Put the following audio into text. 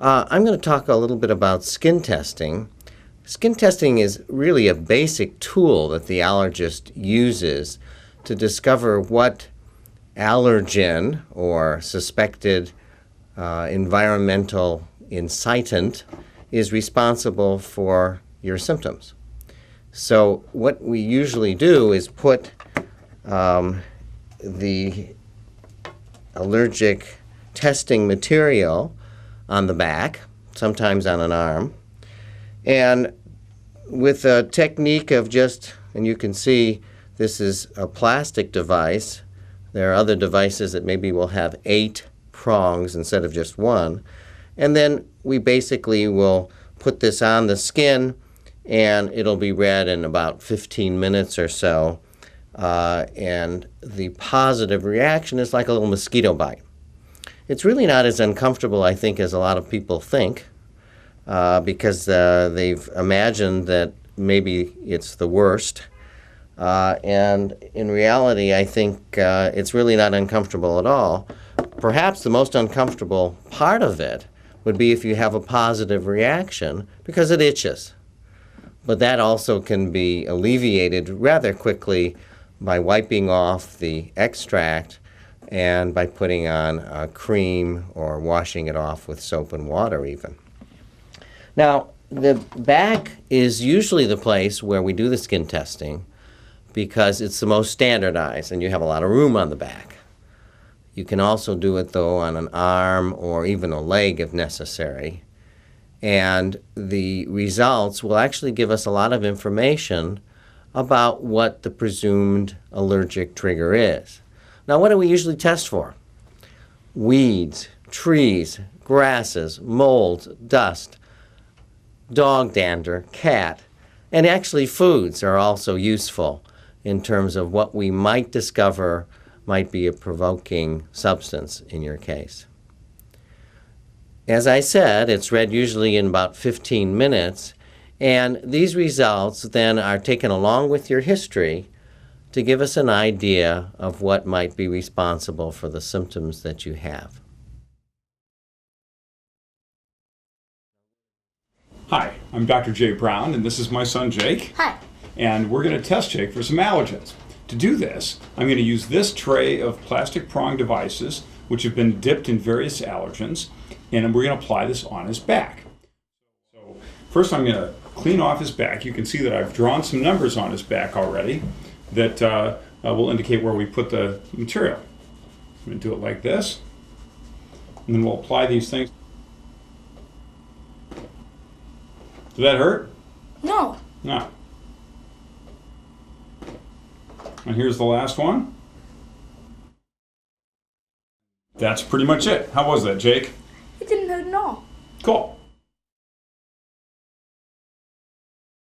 I'm going to talk a little bit about skin testing. Skin testing is really a basic tool that the allergist uses to discover what allergen or suspected environmental incitant is responsible for your symptoms. So what we usually do is put the allergic testing material on the back, sometimes on an arm, and with a technique of just, and you can see this is a plastic device. There are other devices that maybe will have 8 prongs instead of just 1. And then we basically will put this on the skin and it'll be read in about 15 minutes or so. And the positive reaction is like a little mosquito bite. It's really not as uncomfortable, I think, as a lot of people think, because they've imagined that maybe it's the worst. And in reality, I think it's really not uncomfortable at all. Perhaps the most uncomfortable part of it would be if you have a positive reaction because it itches. But that also can be alleviated rather quickly by wiping off the extract and by putting on a cream or washing it off with soap and water even. Now, the back is usually the place where we do the skin testing because it's the most standardized and you have a lot of room on the back. You can also do it, though, on an arm or even a leg if necessary. And the results will actually give us a lot of information about what the presumed allergic trigger is. Now, what do we usually test for? Weeds, trees, grasses, molds, dust, dog dander, cat, and actually foods are also useful in terms of what we might discover might be a provoking substance in your case. As I said, it's read usually in about 15 minutes, and these results then are taken along with your history to give us an idea of what might be responsible for the symptoms that you have. Hi, I'm Dr. Jay Brown, and this is my son Jake. Hi. And we're going to test Jake for some allergens. To do this, I'm going to use this tray of plastic prong devices, which have been dipped in various allergens, and we're going to apply this on his back. So first I'm going to clean off his back. You can see that I've drawn some numbers on his back already that will indicate where we put the material. I'm going to do it like this, and then we'll apply these things. Did that hurt? No. No. And here's the last one. That's pretty much it. How was that, Jake? It didn't hurt at all. Cool.